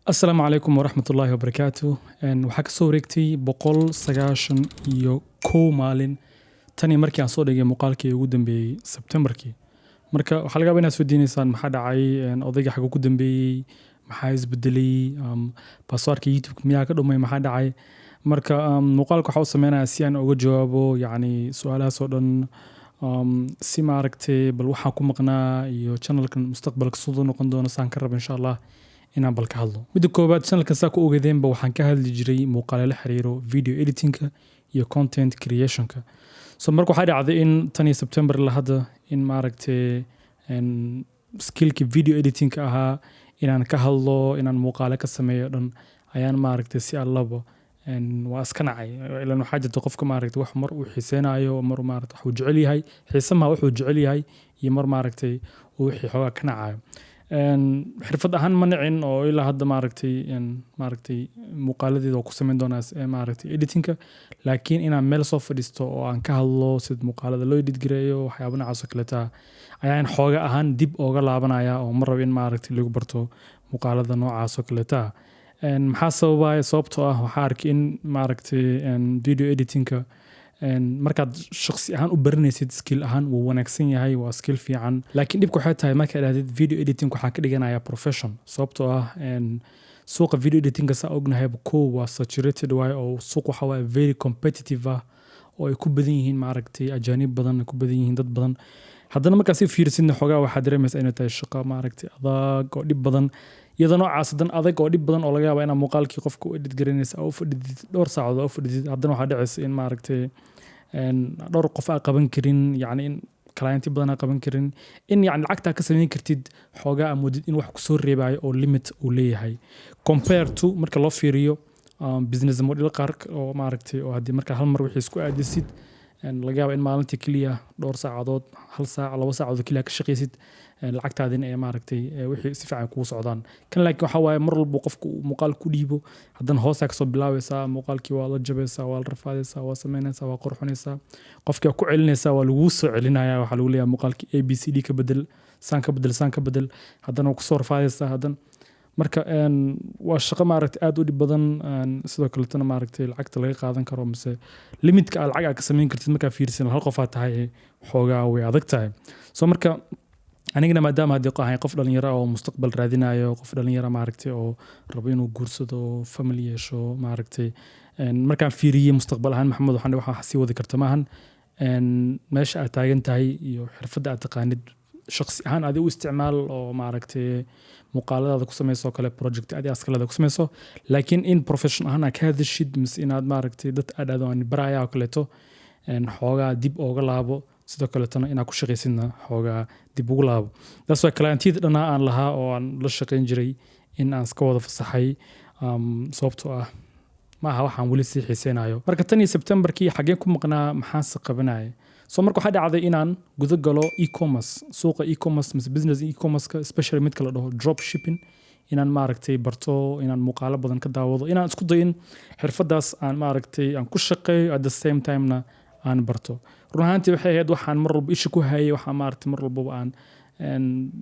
السلام عليكم ورحمة الله وبركاته. waxaa ka soo wareegtay 191 maalin tani markii aan soo dhigay muuqaalkii ugu dambeeyay Septemberkii. Marka waxaa laga yaabaa inaad isweydiinaysaan maxaa dhacay, odayga xagga ugu dambeeyay, maxaa isbedelay, passwordka YouTube miyaa ka dhumay, maxaa dhacay. Marka muuqaalka waxa uu sameynayaa si aan uga jawaabo yacni su'aalahaas oo dhan, si maaragtay bal waxaan ku maqnaa iyo channelkan mustaqbalka siduu noqon doono saan ka rabo insha Allah inaan bal ka hadlo. Midda koobaad, channelkan saa ku ogeedeenba waxaan ka hadli jiray muuqaalo la xiriiro video editingka iyo content creationka. So marka waxaa dhacday in tan iyo September la hadda in maaragtay skillki video editingka ahaa inaan ka hadlo, inaan muuqaalo ka sameeyo dhan ayaan maaragtay si allaba waa iska nacay. Ilaan waxaa jirta qofka maaragtay wax mar uu xiiseenayo, mar maaragtay wax uu jecel yahay, xiisamaha wuxuu jecel yahay iyo mar maaragtay uu wixii xoogaa ka nacayo. xirfad ahaan ma nicin oo ilaa hadda maaragtay muuqaaladeeda oo ku sameyn doonaa maaragtay editingka, laakiin inaan meel soo fadhiisto oo aan ka hadlo sida muuqaalada loo edit gareeyo waxyaabo noocaas oo kaleeta ayaan xooga ahaan dib ooga laabanaya oo ma rabo in maaragtay lagu barto muuqaalada noocaas oo kaleeta. maxaa sababaya? Sababtoo ah waxaa arkay in maaragtay video editingka markaad shakhsi ahaan u baranaysid skill ahaan wuu wanaagsan yahay, waa skill fiican, laakiin dhibku waxay tahay markaad aadid video editing waxaa ka dhiganayaa profession. Sababtoo ah suuqa video editingka saa ognahay waa saturated waaye oo suuq waxa waaye very competitive ah oo ay ku badan yihiin maaragtay ajaanib badan, ay ku badan yihiin dad badan. haddana markaad si fiirsidna xoogaa waxaad dareemaysaa inay tahay shaqo maaragtay adag oo dhib badan, iyadoo noocaas dan adag oo dhib badan oo laga yaabo inaad muuqaalkii qofka u edit garanaysa oo u fadhidid dhowr saacadood oo u fadhidid, haddana waxaa dhacaysa in maaragtay dhowr qof aan qaban karin, yacni in clienti badan aan qaban karin, in yacni lacagtaa ka samayn kartid xoogaa amoodid in wax kusoo reebayo oo limit uu leeyahay compare to marka loo fiiriyo business model qaar oo maaragtay oo haddii marka hal mar wixii isku aadisid laga yaabo in maalintii keliya dhowr saacadood, hal saac, 2 saacadood keliya ka shaqaysid, lacagtaadina ee maaragtay wixii si fiican kugu socdaan. kan laakiin waxaa waaye mar walba qofku muuqaal ku dhiibo, haddana hoosaa kasoo bilaabaysaa, muuqaalkii waa la jabaysaa, waa la rafaadaysaa, waa samaynaysaa, waa qurxinaysaa, qofkii waa ku celinaysaa, waa laguu soo celinaya, waxaa lagu leeyahay muuqaalkii ABCD ka bedel, saan ka bedel, saan ka bedel, haddana waa kusoo rafaadaysaa, haddana marka waa shaqo maaragtay aad u dhib badan, sidoo kaleetana maaragtay lacagta laga qaadan karo mise limitka lacag aad ka samayn kartid markaa fiirsan hal qof aad tahay xoogaa way adag tahay. So marka anigana maadaama haddii ahay qof dhalinyaro oo mustaqbal raadinayo, qof dhalinyaro maaragtay oo rabo inuu guursado, family yeesho maaragtay, markaan fiiriyey mustaqbal ahaan maxamed waxaan sii wadi karta maahan, meesha aad taagan tahay iyo xirfadda aad taqaanid shakhsi ahaan adiga u isticmaal oo maaragtay muuqaaladaada ku samayso kale project adiga askaleeda ku samayso, laakiin in profession ahaan aad ka hadashid mise inaad maaragtay dad aad aan baraya oo kaleeto xoogaa dib ooga laabo, sidoo kaleetana inaad ku shaqaysidna xoogaa dib ugu laabo. taas waa clientiyada dhanaa aan lahaa oo aan la shaqayn jiray in aan iska wada fasaxay, sababtoo ah maaha waxaan weli sii xiiseynayo. marka tan iyo Septemberkii xageen ku maqnaa, maxaanse qabanaya. So marka waxaa dhacday inaan guda galo e-commerce, suuqa e-commerce mise business e-commerce-ka, especially midka la dhaho drop shipping, inaan maaragtay barto, inaan muuqaalo badan ka daawado, inaan isku dayo in xirfadaas aan maaragtay aan ku shaqeeyo at the same time-na aan barto. run ahaantii waxay ahayd waxaan mar walba isha ku hayay, waxaan maaragtay mar walbaba aan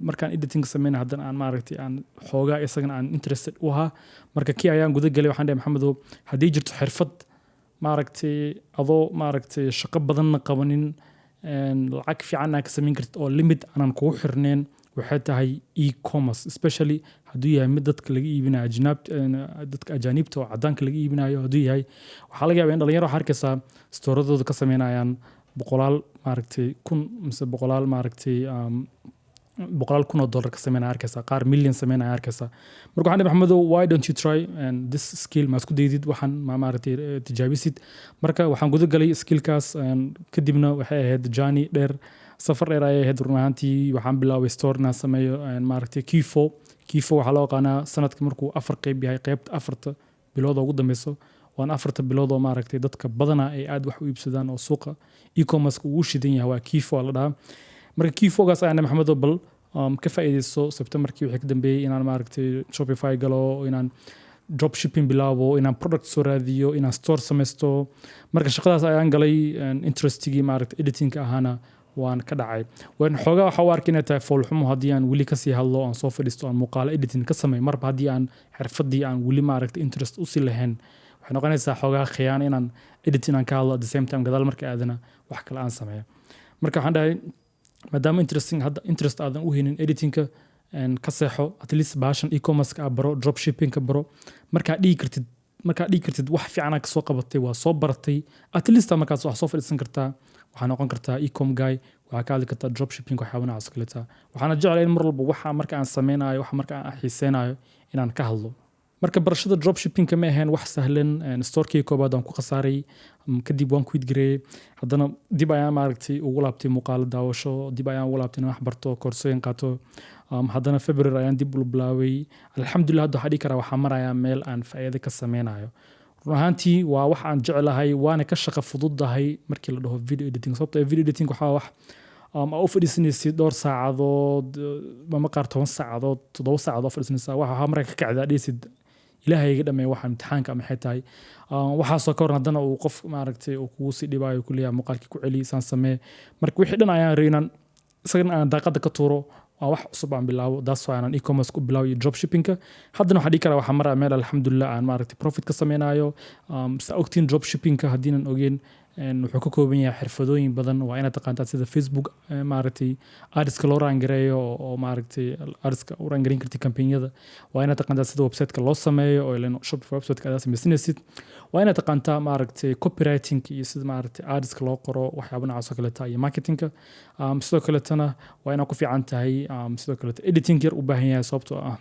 markaan editing sameynay haddana aan maaragtay aan xoogaa isagana aan interested u ahaa. marka kii ayaan guda galay, waxaan dhahay maxamedow haddii jirto xirfad maaragtay adoo maaragtay shaqo badanna qabanin, lacag fiican ka samayn kartid oo limit aanan kugu xirneen, waxay tahay e-commerce, especially hadduu yahay mid dadka laga iibinayo dadka ajaanibta oo cadaanka laga iibinayo hadduu yahay, waxaa laga yaabaa in dhalinyaro waxaa arkaysaa stooradooda ka sameynayaan boqolaal maaragtay kun mise boqolaal maaragtay $1,000,000 ka sameynaya arkaysaa, qaar million sameynaya arkaysaa. marka waxaan dhahay maxamedow why don't you try this skill, ma isku daydid waxaan maaragtay tijaabisid. marka waxaan guda galay skillkaas, kadibna waxay ahayd journey dheer, safar dheer ayay ahayd. run ahaantii waxaan bilaabay store inaan sameeyo maaragtay Q4 waxaa loo yaqaanaa sanadka markuu 4 qayb yahay, qaybta 4 bilood ugu dambeyso waan 4 bilood oo maaragtay dadka badana ay aad wax u iibsadaan oo suuqa e-commerce-ka uu shidan yahay waa Q4 la dhahaa. marka Q4gaas ayaan maxamedow bal ka faa'iideyso Septemberkii wixii ka dambeeyay inaan maaragtay Shopify galo, inaan drop shipping bilaabo, inaan product soo raadiyo, inaan store samaysto. marka shaqadaas ayaan galay, interestigii maaragtay editingka ahaana waan ka dhacay waan xoogaa waxa u arkay inay tahay foolxumo haddii aan weli kasii hadlo aan soo fadhiisto aan muuqaalo editing ka sameeyo marba haddii aan xirfadii aan weli maaragtay interest u sii lahayn waxay noqonaysaa xoogaa khiyaano inaan editing aan ka hadlo at the same time gadaal marka aadana wax kale aan sameeyo marka waxaan dhahay maadaama interest aadan u haynin editingka ka seexo at least baashan e-commerce-ka baro dropshipping-ka baro markaa dhigi kartid wax fiican ka soo qabatay waa soo baratay at least markaas wax soo fadhiisan kartaa waxaa noqon kartaa e-com guy waxaa ka hadli kartaa dropshipping waxyaabo noocaas kaleeta waxaana jeclahay in mar walba waxa marka aan sameynayo waxa marka aan xiiseynayo inaan ka hadlo marka barashada dropshipping ma ahayn wax sahlan store-kii koobaad aan ku khasaaray kadib waan quit gareeyay haddana dib ayaan maaragtay ugu laabtay muuqaalo daawasho dib ayaan ugu laabtay inaan wax barto koorsooyin qaato haddana February ayaan dib u bilaabay alxamdulillah hadda waxaa dhihi karaa waxaa marayaa meel aan faa'iido ka sameynayo run ahaantii waa wax aan jeclahay waana ka shaqo fududahay markii la dhaho video editing sababtoo video editing waxaa wax u fadhiisanaysid dhowr saacadood ama qaar 10 saacadood 7 saacadood fadhiisanaysaa waxa markaa ka kacdaa dhisid ilaahay iga dhameey waxaan imtixaanka ama xitay waxaasoo ka waran haddana uu qof maaragtay uu kugu sii dhibaayo ku leeyahay muuqaalkii ku celi isaan samee marka wixii dhan ayaan reynan isagana aan daaqada ka tuuro waa wax cusub aan bilaabo daas waa aan e-commerce ku bilaabo iyo dropshipping-ka haddana waxaa dhihi karaa waxaa maraa meel alxamdulillah aan maaragtay profit ka sameynayo saa ogtiin dropshipping-ka haddiinan ogeen wuxuu ka kooban yahay xirfadooyin badan waa inaad taqaantaa sida Facebook maaragtay ads-ka loo rangareeyo oo maaragtay ads-ka u rangareyn kartid campaign-yada waa inaad taqaantaa sida website-ka loo sameeyo oo ilaan Shopify website-ka aad samaysanaysid waa inaad taqaantaa maaragtay copywriting iyo sida maaragtay ads-ka loo qoro waxyaabo noocaas oo kaleeta iyo marketing-ka sidoo kaleetana waa inaad ku fiican tahay sidoo kaleeta editing yar u baahan yahay sababtoo ah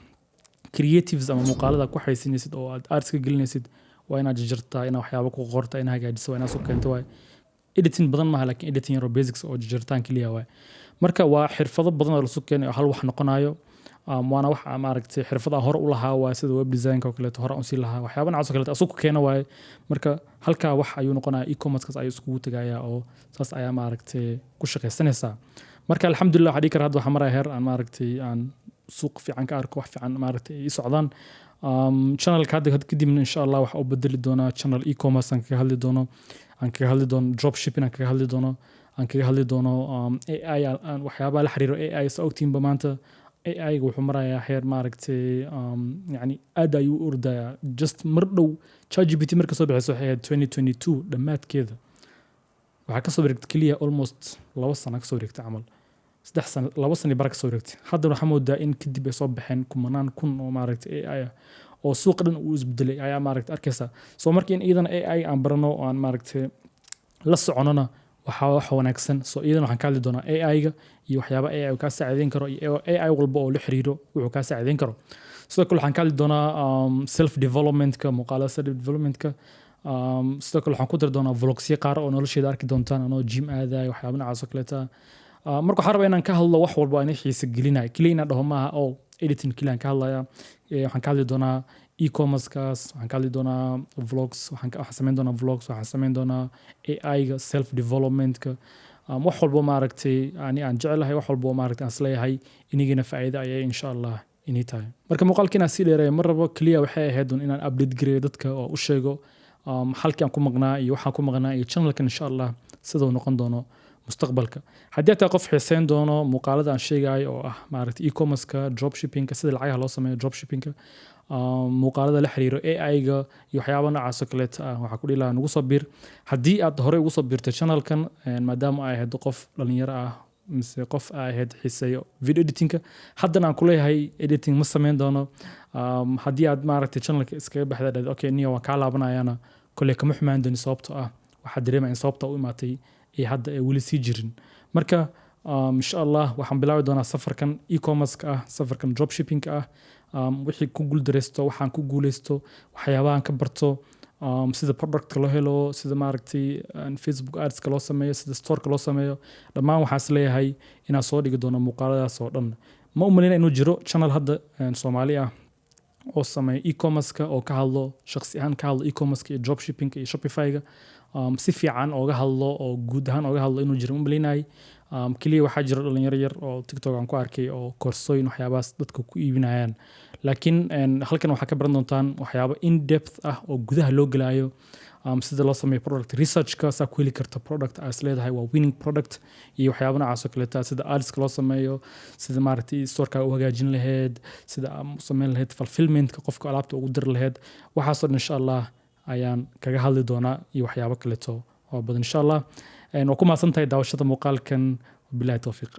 creatives ama muuqaalada ku xaysinaysid oo aad ads-ka gelinaysid waa inaad jarjartaa inaad waxyaabo ku qortaa inaad hagaajiso waa inaad soo keento waay editing badan maaha laakiin editing yaro basics oo jarjartaan kaliya waay marka waa xirfado badan oo la soo keenay oo hal wax noqonayo waana wax maaragtay xirfada hore u lahaa waa sida web design-ka oo kaleeto hore u sii lahaa waxyaabo noocaas oo kaleeto asugu keena waay marka halka wax ayuu noqonayaa e-commerce-kaas ayuu iskugu tagayaa oo saas ayaa maaragtay ku shaqaysanaysaa marka alxamdulillah waxaa dhihi karaa hadda waxaa maraya heer aan maaragtay aan suuq fiican ka arko wax fiican maaragtay ii socdaan channelka hadda kadibna insha Allah waxa uu bedeli doonaa channel e-commerce aan kaga hadli doono dropshipping aan kaga hadli doono AI aan waxyaabaha la xiriiro AI sa ogtiinba maanta AI wuxuu marayaa heer maaragtay yani aad ayuu u ordayaa just mar dhow ChatGPT marka soo bixisay waxay ahayd 2022 dhammaadkeeda waxaa ka soo wareegtay keliya almost 2 sano ka soo wareegtay camal 3 sano 2 sano baraka soo wareegtay hadda waxaa moodaa in kadib ay soo baxeen kumanaan kun oo maaragtay AI oo suuqa dhan uu isbedelay ayaa maaragtay arkaysa soo markii in iidan AI aan barano oo aan maaragtay la soconona waxa wax wanaagsan soo iidan waxaan ka hadli doonaa AI-ga iyo waxyaabo AI uu ka saacideyn karo iyo AI walba oo la xiriiro wuxuu ka saacideyn karo sidoo kale waxaan ka hadli doonaa self development-ka muuqaalada self development-ka sidoo kale waxaan ku dari doonaa vlogsyo qaar oo nolosheeda arki doontaan anoo gym aadayo waxyaabo noocaas oo kaleeta marka waxaan rabaa inaan ka hadlo wax walba aan xiisa gelinayo kaliya inaan dhaho maaha oo editing kaliya aan ka hadlaya waxaan ka hadli doonaa e-commerce-kaas waxaan ka hadli doonaa vlogs waxaan sameyn doonaa vlogs waxaan sameyn doonaa AI-ga self development-ka wax walba maaragtay aan jecelahay wax walba maaragtay aan isleeyahay inagina faa'iido ayay insha Allah inay tahay marka muuqaalkiina si dheereeyo mar rabo kaliya waxay ahayd inaan update gareeyo dadka oo u sheego halkii aan ku maqnaa iyo waxaan ku maqnaa iyo channelkan insha Allah sidoo noqon doono mustaqbalka haddii aad qof xiiseyn doono muuqaalada aan sheegayo oo ah maaragtay e-commerce-ka dropshipping-ka sida lacagaha loo sameeyo dropshipping-ka muuqaalada la xiriiro AI-ga iyo waxyaabo noocaas oo kaleeta waxaa ku dhiilaa nagu soo biir haddii aad horey ugu soo biirtay channelkan maadaama ay ahayd qof dhalinyaro ah mise qof ay ahayd xiiseeyo video editing-ka haddana aan ku leeyahay editing ma sameyn doono haddii aad maaragtay channelka iskaga baxda dhahdo okay niyo waan kaa laabanayana kolley kama xumaan dooni sababtoo ah waxaa dareemaya in sababta u imaatay ee hadda ay weli sii jirin marka insha Allah waxaan bilaabi doonaa safarkan e-commerce-ka ah safarkan dropshipping-ka ah wixii ku guuldareysto waxaan ku guuleysto waxyaabahan ka barto sida product loo helo sida maaragtay Facebook ads-ka loo sameeyo sida store-ka loo sameeyo dhammaan waxaan is leeyahay inaan soo dhigi doono muuqaaladaas oo dhan ma u maleynaa inuu jiro channel hadda Soomaali ah oo sameeyo e-commerce-ka oo ka hadlo shakhsi ahaan ka hadlo e-commerce-ka iyo dropshipping-ka iyo Shopify-ga si fiican ooga hadlo oo guud ahaan ooga hadlo inuu jiro ma maleynaay kaliya waxaa jira dhalinyaro yar oo tiktok aan ku arkay oo koorsooyin waxyaabahaas dadka ku iibinayaan laakiin halkan waxaa ka baran doontaan waxyaabo in depth ah oo gudaha loo gelaayo sida loo sameeyo product researchka saa ku heli karta product aas leedahay waa winning product iyo waxyaabo noocaas oo kaleeta sida adska loo sameeyo sida maaragtay storeka u hagaajin lahayd sida sameyn lahayd fulfillmentka qofka alaabta ugu dir lahayd waxaasoo dhan insha allah ayaan kaga hadli doonaa iyo waxyaabo kaleeto oo badan insha allah waa ku mahadsantahay daawashada muuqaalkan wabilaahi tawfiiq